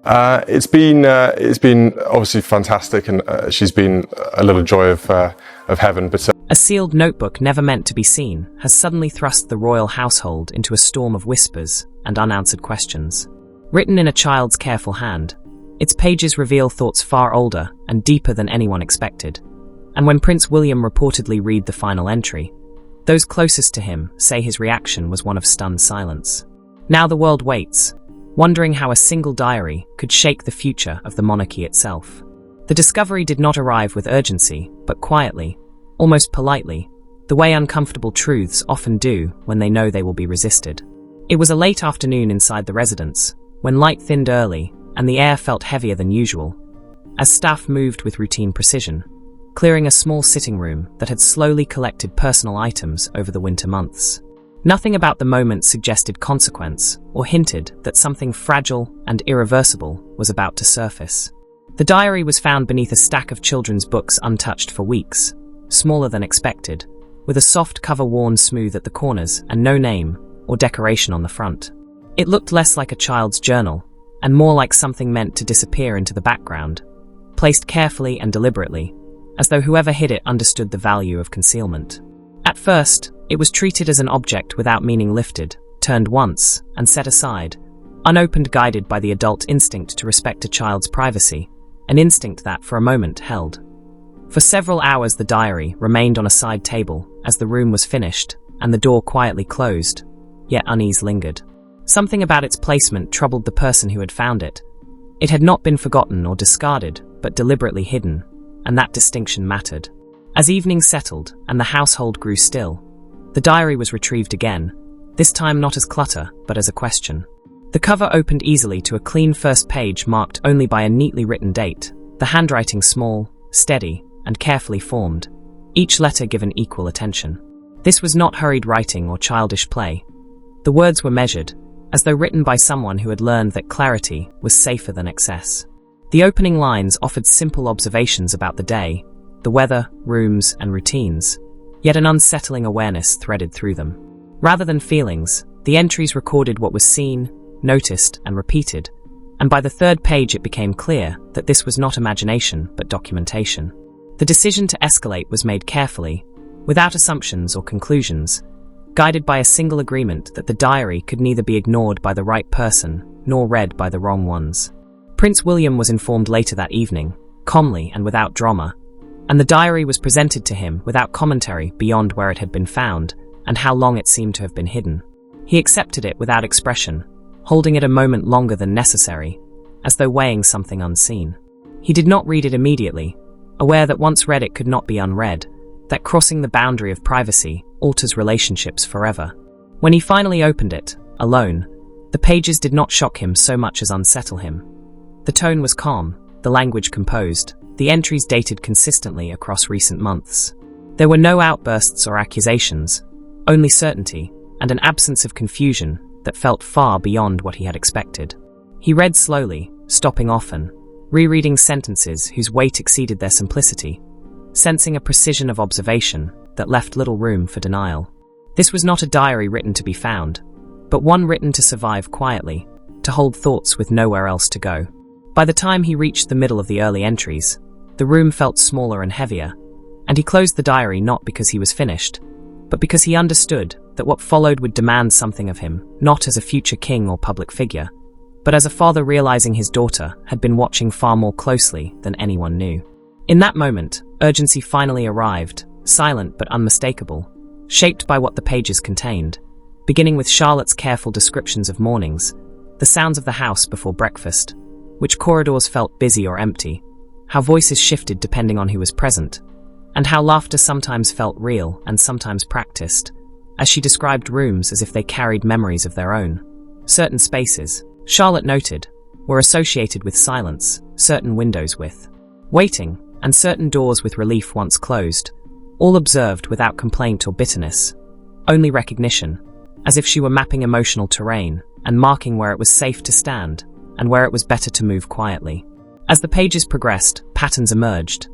It's been obviously fantastic, and she's been a little joy of heaven. But a sealed notebook never meant to be seen has suddenly thrust the royal household into a storm of whispers and unanswered questions. Written in a child's careful hand, its pages reveal thoughts far older and deeper than anyone expected. And when Prince William reportedly read the final entry, those closest to him say his reaction was one of stunned silence. Now the world waits, wondering how a single diary could shake the future of the monarchy itself. The discovery did not arrive with urgency, but quietly, almost politely, the way uncomfortable truths often do when they know they will be resisted. It was a late afternoon inside the residence, when light thinned early and the air felt heavier than usual, as staff moved with routine precision, clearing a small sitting room that had slowly collected personal items over the winter months. Nothing about the moment suggested consequence or hinted that something fragile and irreversible was about to surface. The diary was found beneath a stack of children's books untouched for weeks, smaller than expected, with a soft cover worn smooth at the corners and no name or decoration on the front. It looked less like a child's journal and more like something meant to disappear into the background, placed carefully and deliberately, as though whoever hid it understood the value of concealment. At first, it was treated as an object without meaning, lifted, turned once, and set aside, unopened, guided by the adult instinct to respect a child's privacy, an instinct that, for a moment, held. For several hours the diary remained on a side table as the room was finished and the door quietly closed, yet unease lingered. Something about its placement troubled the person who had found it. It had not been forgotten or discarded, but deliberately hidden, and that distinction mattered. As evening settled and the household grew still, the diary was retrieved again, this time not as clutter, but as a question. The cover opened easily to a clean first page marked only by a neatly written date, the handwriting small, steady, and carefully formed, each letter given equal attention. This was not hurried writing or childish play. The words were measured, as though written by someone who had learned that clarity was safer than excess. The opening lines offered simple observations about the day, the weather, rooms, and routines, yet an unsettling awareness threaded through them. Rather than feelings, the entries recorded what was seen, noticed, and repeated, and by the third page it became clear that this was not imagination but documentation. The decision to escalate was made carefully, without assumptions or conclusions, guided by a single agreement that the diary could neither be ignored by the right person nor read by the wrong ones. Prince William was informed later that evening, calmly and without drama, and the diary was presented to him without commentary beyond where it had been found and how long it seemed to have been hidden. He accepted it without expression, holding it a moment longer than necessary, as though weighing something unseen. He did not read it immediately, aware that once read it could not be unread, that crossing the boundary of privacy alters relationships forever. When he finally opened it, alone, the pages did not shock him so much as unsettle him. The tone was calm, the language composed, the entries dated consistently across recent months. There were no outbursts or accusations, only certainty and an absence of confusion that felt far beyond what he had expected. He read slowly, stopping often, rereading sentences whose weight exceeded their simplicity, sensing a precision of observation that left little room for denial. This was not a diary written to be found, but one written to survive quietly, to hold thoughts with nowhere else to go. By the time he reached the middle of the early entries, the room felt smaller and heavier, and he closed the diary not because he was finished, but because he understood that what followed would demand something of him, not as a future king or public figure, but as a father realizing his daughter had been watching far more closely than anyone knew. In that moment, urgency finally arrived, silent but unmistakable, shaped by what the pages contained, beginning with Charlotte's careful descriptions of mornings, the sounds of the house before breakfast, which corridors felt busy or empty, how voices shifted depending on who was present, and how laughter sometimes felt real and sometimes practiced, as she described rooms as if they carried memories of their own. Certain spaces, Charlotte noted, were associated with silence, certain windows with waiting, and certain doors with relief once closed, all observed without complaint or bitterness, only recognition, as if she were mapping emotional terrain and marking where it was safe to stand and where it was better to move quietly. As the pages progressed, patterns emerged.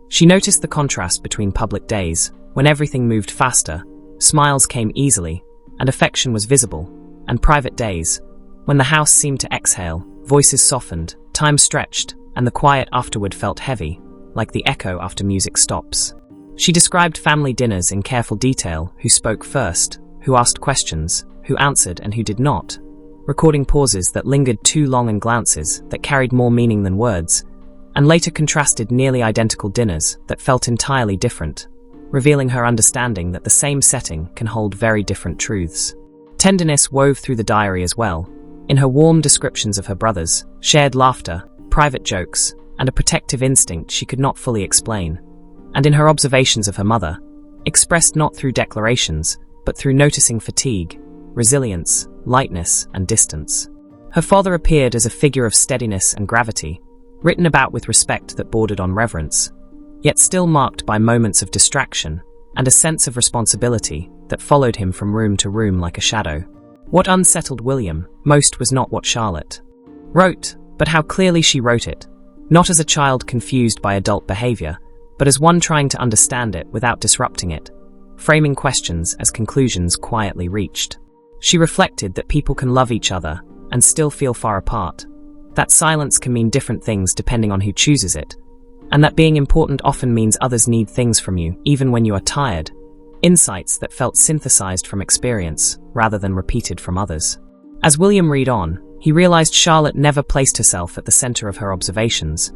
She noticed the contrast between public days, when everything moved faster, smiles came easily, and affection was visible, and private days, When the house seemed to exhale, voices softened, time stretched, and the quiet afterward felt heavy, like the echo after music stops. She described family dinners in careful detail: who spoke first, who asked questions, who answered and who did not, recording pauses that lingered too long and glances that carried more meaning than words, and later contrasted nearly identical dinners that felt entirely different, revealing her understanding that the same setting can hold very different truths. Tenderness wove through the diary as well, in her warm descriptions of her brothers, shared laughter, private jokes, and a protective instinct she could not fully explain, and in her observations of her mother, expressed not through declarations, but through noticing fatigue, resilience, lightness, and distance. Her father appeared as a figure of steadiness and gravity, written about with respect that bordered on reverence, yet still marked by moments of distraction and a sense of responsibility that followed him from room to room like a shadow. What unsettled William most was not what Charlotte wrote, but how clearly she wrote it, not as a child confused by adult behavior, but as one trying to understand it without disrupting it, framing questions as conclusions quietly reached. She reflected that people can love each other and still feel far apart, that silence can mean different things depending on who chooses it, and that being important often means others need things from you, even when you are tired. Insights that felt synthesized from experience, rather than repeated from others. As William read on, he realized Charlotte never placed herself at the center of her observations,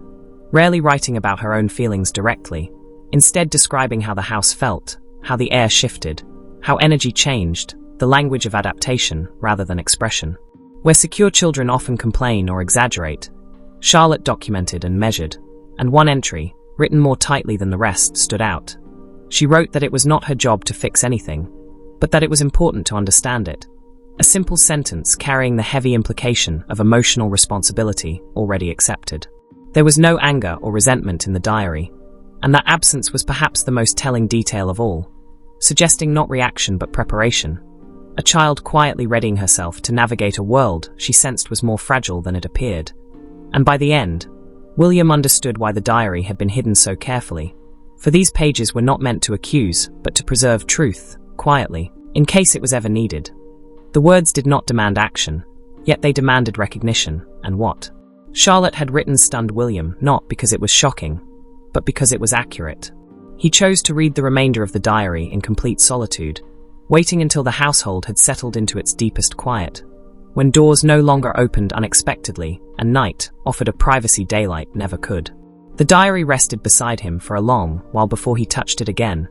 rarely writing about her own feelings directly, instead describing how the house felt, how the air shifted, how energy changed, the language of adaptation rather than expression. Where secure children often complain or exaggerate, Charlotte documented and measured, and one entry, written more tightly than the rest, stood out. She wrote that it was not her job to fix anything, but that it was important to understand it. A simple sentence carrying the heavy implication of emotional responsibility already accepted. There was no anger or resentment in the diary, and that absence was perhaps the most telling detail of all, suggesting not reaction but preparation. A child quietly readying herself to navigate a world she sensed was more fragile than it appeared. And by the end, William understood why the diary had been hidden so carefully. For these pages were not meant to accuse, but to preserve truth, quietly, in case it was ever needed. The words did not demand action, yet they demanded recognition, and what Charlotte had written stunned William, not because it was shocking, but because it was accurate. He chose to read the remainder of the diary in complete solitude, waiting until the household had settled into its deepest quiet, when doors no longer opened unexpectedly and night offered a privacy daylight never could. The diary rested beside him for a long while before he touched it again,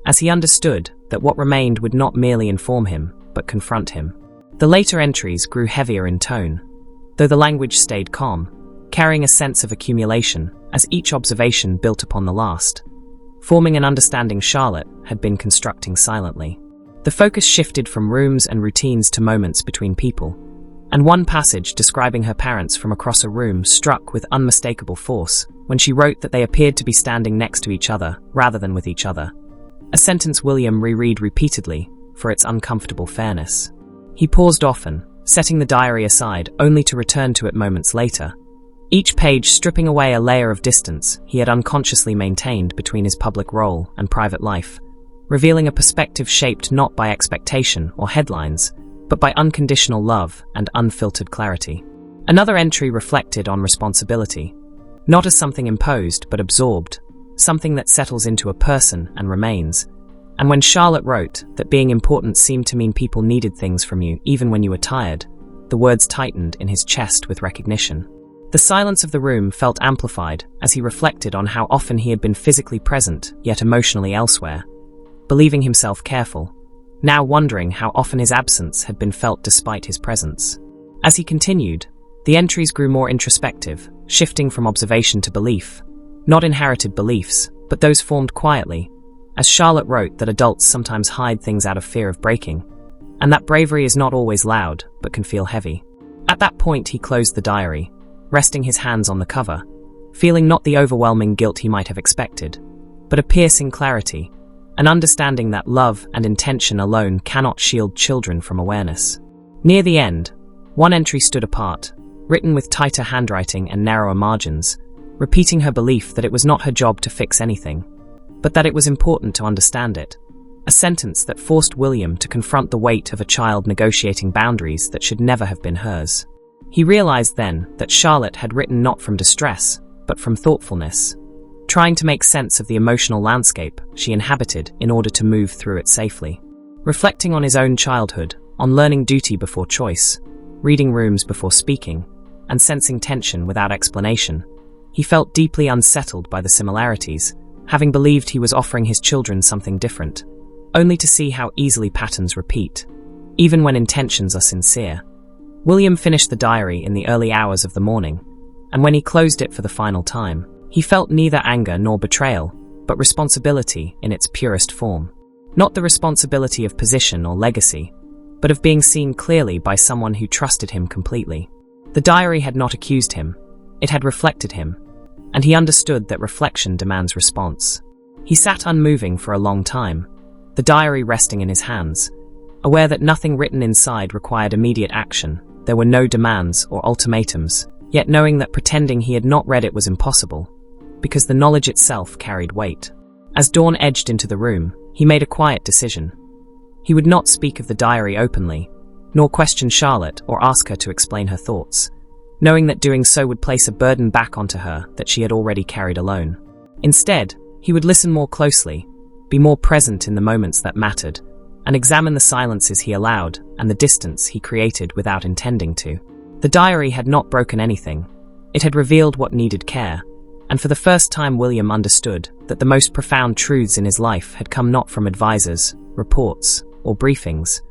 as he understood that what remained would not merely inform him, but confront him. The later entries grew heavier in tone, though the language stayed calm, carrying a sense of accumulation as each observation built upon the last, forming an understanding Charlotte had been constructing silently. The focus shifted from rooms and routines to moments between people, and one passage describing her parents from across a room struck with unmistakable force when she wrote that they appeared to be standing next to each other rather than with each other, a sentence William reread repeatedly for its uncomfortable fairness. He paused often, setting the diary aside only to return to it moments later, each page stripping away a layer of distance he had unconsciously maintained between his public role and private life, revealing a perspective shaped not by expectation or headlines, but by unconditional love and unfiltered clarity. Another entry reflected on responsibility, not as something imposed but absorbed, something that settles into a person and remains. And when Charlotte wrote that being important seemed to mean people needed things from you even when you were tired, the words tightened in his chest with recognition. The silence of the room felt amplified as he reflected on how often he had been physically present yet emotionally elsewhere, believing himself careful, now wondering how often his absence had been felt despite his presence. As he continued, the entries grew more introspective, shifting from observation to belief, not inherited beliefs, but those formed quietly, as Charlotte wrote that adults sometimes hide things out of fear of breaking, and that bravery is not always loud, but can feel heavy. At that point he closed the diary, resting his hands on the cover, feeling not the overwhelming guilt he might have expected, but a piercing clarity, an understanding that love and intention alone cannot shield children from awareness. Near the end, one entry stood apart, written with tighter handwriting and narrower margins, repeating her belief that it was not her job to fix anything, but that it was important to understand it. a sentence that forced William to confront the weight of a child negotiating boundaries that should never have been hers. He realized then that Charlotte had written not from distress, but from thoughtfulness, trying to make sense of the emotional landscape she inhabited in order to move through it safely. Reflecting on his own childhood, on learning duty before choice, reading rooms before speaking, and sensing tension without explanation, he felt deeply unsettled by the similarities, having believed he was offering his children something different, only to see how easily patterns repeat, even when intentions are sincere. William finished the diary in the early hours of the morning, and when he closed it for the final time, he felt neither anger nor betrayal, but responsibility in its purest form. Not the responsibility of position or legacy, but of being seen clearly by someone who trusted him completely. The diary had not accused him, it had reflected him, and he understood that reflection demands response. He sat unmoving for a long time, the diary resting in his hands, aware that nothing written inside required immediate action. There were no demands or ultimatums, yet knowing that pretending he had not read it was impossible, because the knowledge itself carried weight. As dawn edged into the room, he made a quiet decision. He would not speak of the diary openly, nor question Charlotte or ask her to explain her thoughts, knowing that doing so would place a burden back onto her that she had already carried alone. Instead, he would listen more closely, be more present in the moments that mattered, and examine the silences he allowed and the distance he created without intending to. The diary had not broken anything. It had revealed what needed care, and for the first time William understood that the most profound truths in his life had come not from advisors, reports, or briefings,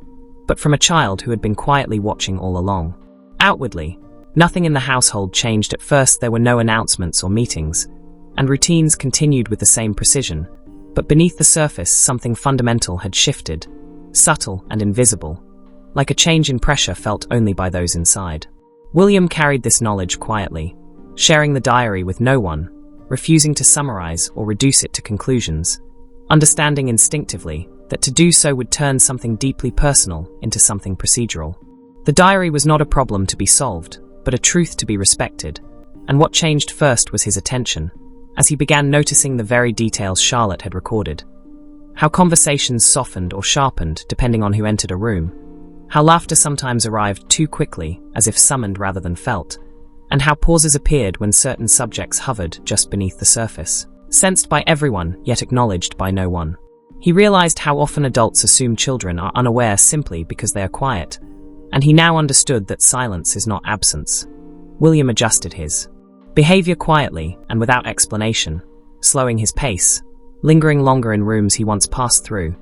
but from a child who had been quietly watching all along. Outwardly, nothing in the household changed. At first there were no announcements or meetings, and routines continued with the same precision, but beneath the surface something fundamental had shifted, subtle and invisible, like a change in pressure felt only by those inside. William carried this knowledge quietly, sharing the diary with no one, refusing to summarize or reduce it to conclusions, understanding instinctively that to do so would turn something deeply personal into something procedural. The diary was not a problem to be solved, but a truth to be respected, and what changed first was his attention, as he began noticing the very details Charlotte had recorded. How conversations softened or sharpened depending on who entered a room, how laughter sometimes arrived too quickly, as if summoned rather than felt, and how pauses appeared when certain subjects hovered just beneath the surface, sensed by everyone yet acknowledged by no one. He realized how often adults assume children are unaware simply because they are quiet, and he now understood that silence is not absence. William adjusted his behavior quietly and without explanation, slowing his pace, lingering longer in rooms he once passed through,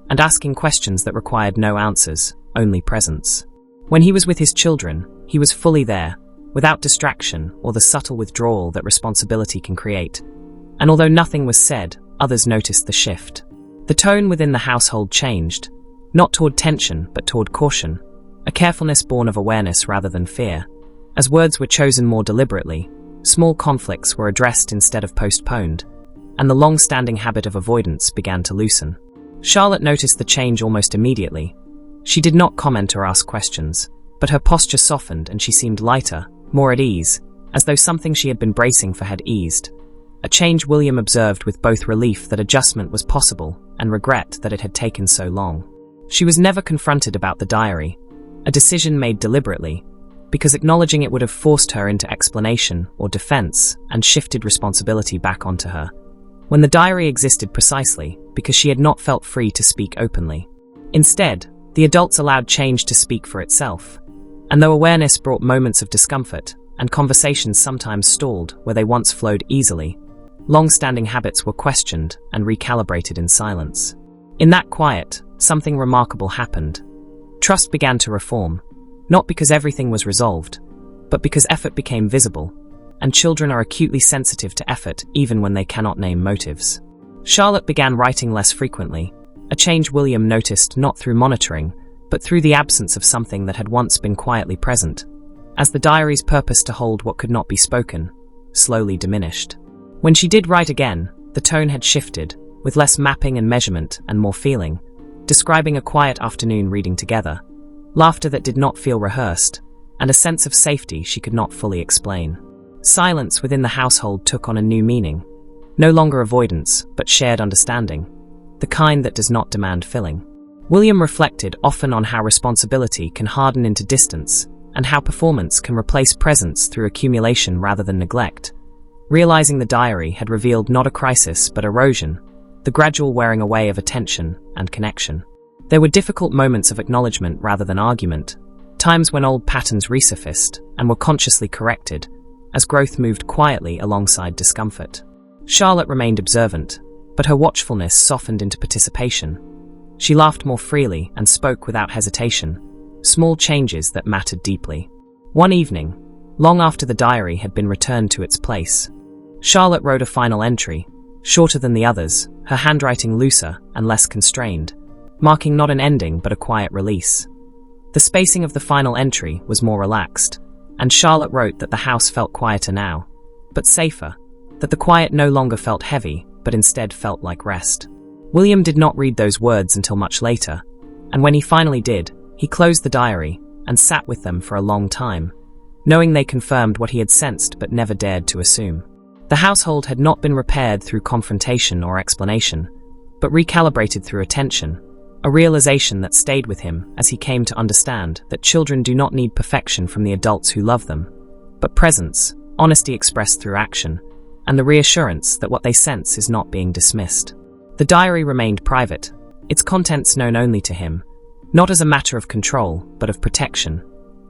and asking questions that required no answers, only presence. When he was with his children, he was fully there, without distraction or the subtle withdrawal that responsibility can create. And although nothing was said, others noticed the shift. The tone within the household changed, not toward tension but toward caution, a carefulness born of awareness rather than fear. As words were chosen more deliberately, small conflicts were addressed instead of postponed, and the long-standing habit of avoidance began to loosen. Charlotte noticed the change almost immediately. She did not comment or ask questions, but her posture softened and she seemed lighter, more at ease, as though something she had been bracing for had eased. A change William observed with both relief that adjustment was possible and regret that it had taken so long. She was never confronted about the diary, a decision made deliberately, because acknowledging it would have forced her into explanation or defense and shifted responsibility back onto her, when the diary existed precisely because she had not felt free to speak openly. Instead, the adults allowed change to speak for itself, and though awareness brought moments of discomfort, and conversations sometimes stalled where they once flowed easily, long-standing habits were questioned and recalibrated in silence. In that quiet, something remarkable happened. Trust began to reform, not because everything was resolved, but because effort became visible, and children are acutely sensitive to effort even when they cannot name motives. Charlotte began writing less frequently, a change William noticed not through monitoring, but through the absence of something that had once been quietly present, as the diary's purpose to hold what could not be spoken slowly diminished. When she did write again, the tone had shifted, with less mapping and measurement and more feeling, describing a quiet afternoon reading together, laughter that did not feel rehearsed, and a sense of safety she could not fully explain. Silence within the household took on a new meaning, no longer avoidance, but shared understanding. the kind that does not demand filling. William reflected often on how responsibility can harden into distance and how performance can replace presence through accumulation rather than neglect. Realizing the diary had revealed not a crisis but erosion, the gradual wearing away of attention and connection. There were difficult moments of acknowledgement rather than argument, times when old patterns resurfaced and were consciously corrected, as growth moved quietly alongside discomfort. Charlotte remained observant, but her watchfulness softened into participation. She laughed more freely and spoke without hesitation, small changes that mattered deeply. One evening, long after the diary had been returned to its place, Charlotte wrote a final entry, shorter than the others, her handwriting looser and less constrained, marking not an ending but a quiet release. The spacing of the final entry was more relaxed, and Charlotte wrote that the house felt quieter now, but safer, that the quiet no longer felt heavy, but instead felt like rest. William did not read those words until much later, and when he finally did, he closed the diary and sat with them for a long time, knowing they confirmed what he had sensed but never dared to assume. The household had not been repaired through confrontation or explanation, but recalibrated through attention, a realization that stayed with him as he came to understand that children do not need perfection from the adults who love them, but presence, honesty expressed through action, and the reassurance that what they sense is not being dismissed. The diary remained private, its contents known only to him, not as a matter of control, but of protection,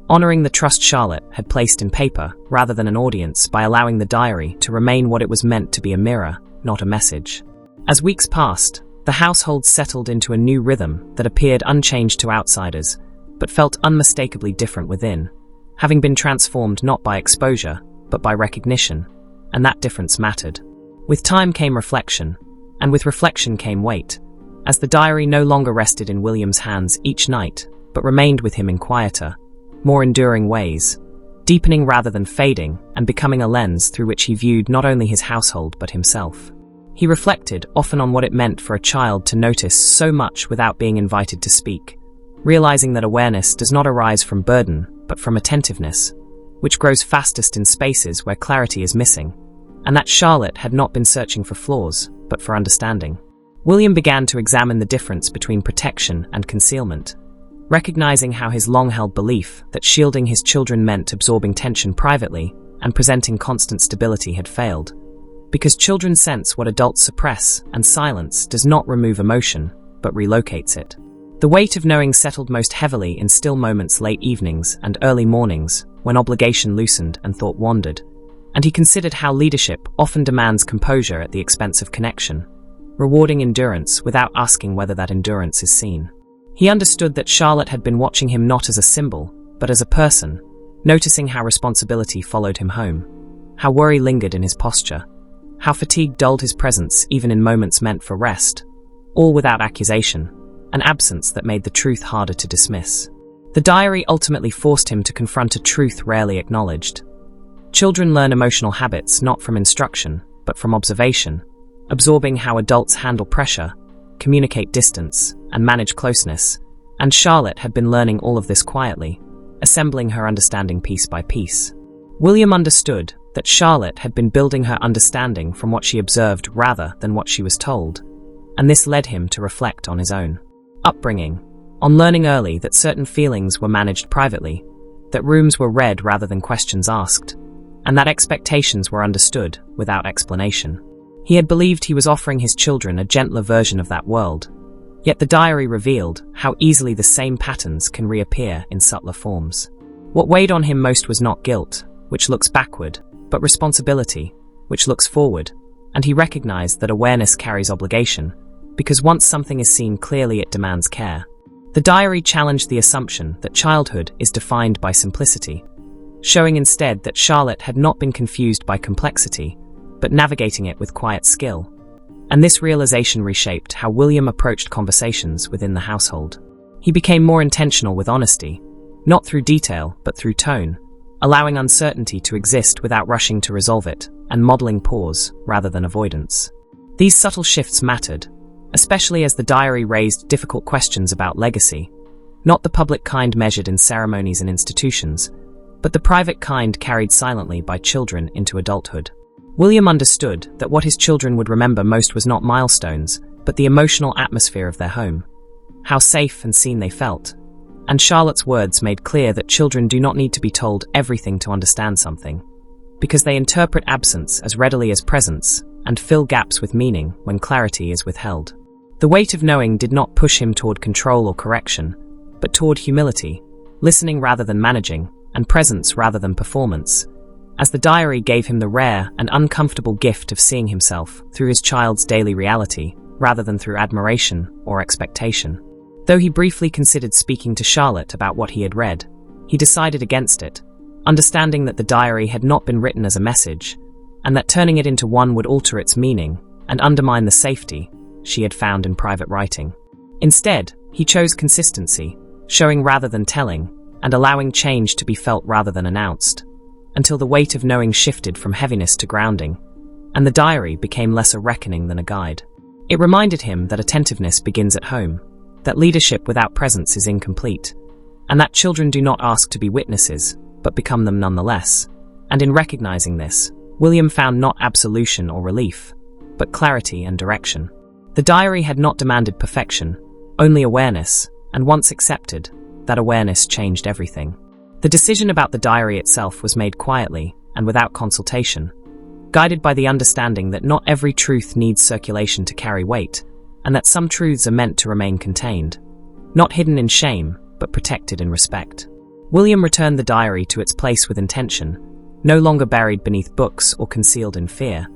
honoring the trust Charlotte had placed in paper rather than an audience by allowing the diary to remain what it was meant to be, a mirror, not a message. As weeks passed, the household settled into a new rhythm that appeared unchanged to outsiders, but felt unmistakably different within, having been transformed not by exposure, but by recognition, and that difference mattered. With time came reflection, and with reflection came weight, as the diary no longer rested in William's hands each night, but remained with him in quieter, more enduring ways, deepening rather than fading, and becoming a lens through which he viewed not only his household but himself. He reflected often on what it meant for a child to notice so much without being invited to speak, realizing that awareness does not arise from burden, but from attentiveness, which grows fastest in spaces where clarity is missing, and that Charlotte had not been searching for flaws, but for understanding. William began to examine the difference between protection and concealment, recognizing how his long-held belief that shielding his children meant absorbing tension privately and presenting constant stability had failed. Because children sense what adults suppress, and silence does not remove emotion, but relocates it. The weight of knowing settled most heavily in still moments, late evenings and early mornings, when obligation loosened and thought wandered, and he considered how leadership often demands composure at the expense of connection, rewarding endurance without asking whether that endurance is seen. He understood that Charlotte had been watching him not as a symbol, but as a person, noticing how responsibility followed him home, how worry lingered in his posture, how fatigue dulled his presence even in moments meant for rest, all without accusation, an absence that made the truth harder to dismiss. The diary ultimately forced him to confront a truth rarely acknowledged. Children learn emotional habits not from instruction, but from observation, absorbing how adults handle pressure, communicate distance, and manage closeness, and Charlotte had been learning all of this quietly, assembling her understanding piece by piece. William understood that Charlotte had been building her understanding from what she observed rather than what she was told, and this led him to reflect on his own upbringing, on learning early that certain feelings were managed privately, that rooms were read rather than questions asked, and that expectations were understood without explanation. He had believed he was offering his children a gentler version of that world, yet the diary revealed how easily the same patterns can reappear in subtler forms. What weighed on him most was not guilt, which looks backward, but responsibility, which looks forward, and he recognized that awareness carries obligation, because once something is seen clearly it demands care. The diary challenged the assumption that childhood is defined by simplicity, showing instead that Charlotte had not been confused by complexity, but navigating it with quiet skill. And this realization reshaped how William approached conversations within the household. He became more intentional with honesty, not through detail, but through tone, allowing uncertainty to exist without rushing to resolve it, and modeling pause rather than avoidance. These subtle shifts mattered, especially as the diary raised difficult questions about legacy, not the public kind measured in ceremonies and institutions, but the private kind carried silently by children into adulthood. William understood that what his children would remember most was not milestones, but the emotional atmosphere of their home, how safe and seen they felt. And Charlotte's words made clear that children do not need to be told everything to understand something, because they interpret absence as readily as presence and fill gaps with meaning when clarity is withheld. The weight of knowing did not push him toward control or correction, but toward humility, listening rather than managing, and presence rather than performance, as the diary gave him the rare and uncomfortable gift of seeing himself through his child's daily reality rather than through admiration or expectation. Though he briefly considered speaking to Charlotte about what he had read, he decided against it, understanding that the diary had not been written as a message, and that turning it into one would alter its meaning and undermine the safety she had found in private writing. Instead, he chose consistency, showing rather than telling, and allowing change to be felt rather than announced, until the weight of knowing shifted from heaviness to grounding, and the diary became less a reckoning than a guide. It reminded him that attentiveness begins at home, that leadership without presence is incomplete, and that children do not ask to be witnesses, but become them nonetheless. And in recognizing this, William found not absolution or relief, but clarity and direction. The diary had not demanded perfection, only awareness, and once accepted, that awareness changed everything. The decision about the diary itself was made quietly and without consultation, guided by the understanding that not every truth needs circulation to carry weight, and that some truths are meant to remain contained, not hidden in shame, but protected in respect. William returned the diary to its place with intention, no longer buried beneath books or concealed in fear,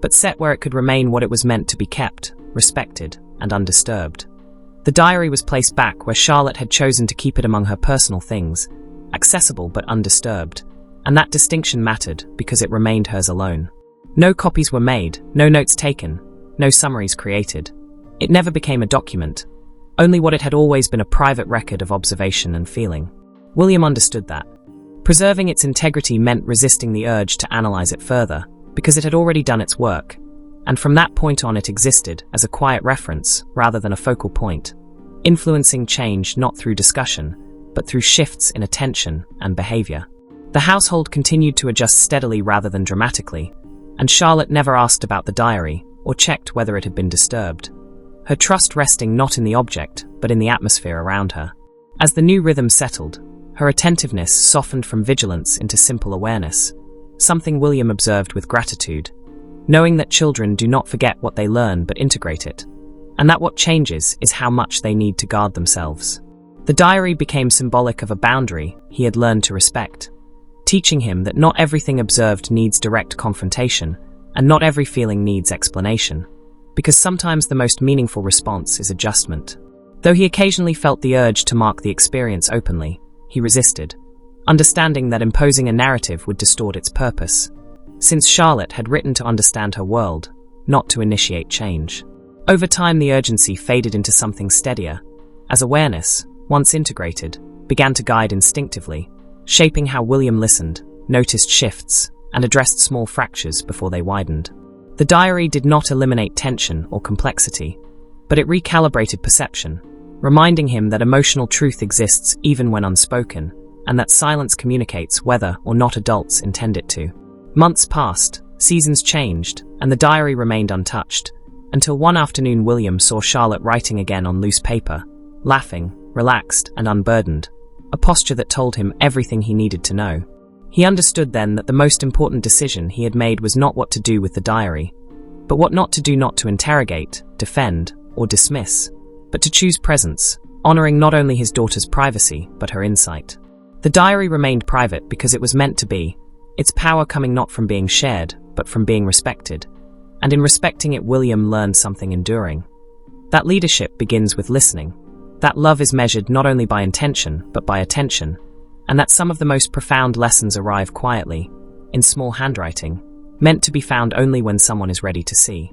but set where it could remain what it was meant to be kept, respected, and undisturbed. The diary was placed back where Charlotte had chosen to keep it among her personal things, accessible but undisturbed, and that distinction mattered because it remained hers alone. No copies were made, no notes taken, no summaries created. It never became a document, only what it had always been, a private record of observation and feeling. William understood that. Preserving its integrity meant resisting the urge to analyze it further, because it had already done its work, and from that point on it existed as a quiet reference rather than a focal point, influencing change not through discussion, but through shifts in attention and behavior. The household continued to adjust steadily rather than dramatically, and Charlotte never asked about the diary or checked whether it had been disturbed, her trust resting not in the object, but in the atmosphere around her. As the new rhythm settled, her attentiveness softened from vigilance into simple awareness, something William observed with gratitude, knowing that children do not forget what they learn but integrate it, and that what changes is how much they need to guard themselves. The diary became symbolic of a boundary he had learned to respect, teaching him that not everything observed needs direct confrontation, and not every feeling needs explanation, because sometimes the most meaningful response is adjustment. Though he occasionally felt the urge to mark the experience openly, he resisted, understanding that imposing a narrative would distort its purpose, since Charlotte had written to understand her world, not to initiate change. Over time, the urgency faded into something steadier, as awareness, once integrated, began to guide instinctively, shaping how William listened, noticed shifts, and addressed small fractures before they widened. The diary did not eliminate tension or complexity, but it recalibrated perception, reminding him that emotional truth exists even when unspoken, and that silence communicates whether or not adults intend it to. Months passed, seasons changed, and the diary remained untouched, until one afternoon William saw Charlotte writing again on loose paper, laughing, relaxed, and unburdened, a posture that told him everything he needed to know. He understood then that the most important decision he had made was not what to do with the diary, but what not to do, not to interrogate, defend, or dismiss, but to choose presence, honoring not only his daughter's privacy, but her insight. The diary remained private because it was meant to be, its power coming not from being shared, but from being respected. And in respecting it, William learned something enduring. That leadership begins with listening, that love is measured not only by intention, but by attention, and that some of the most profound lessons arrive quietly, in small handwriting, meant to be found only when someone is ready to see.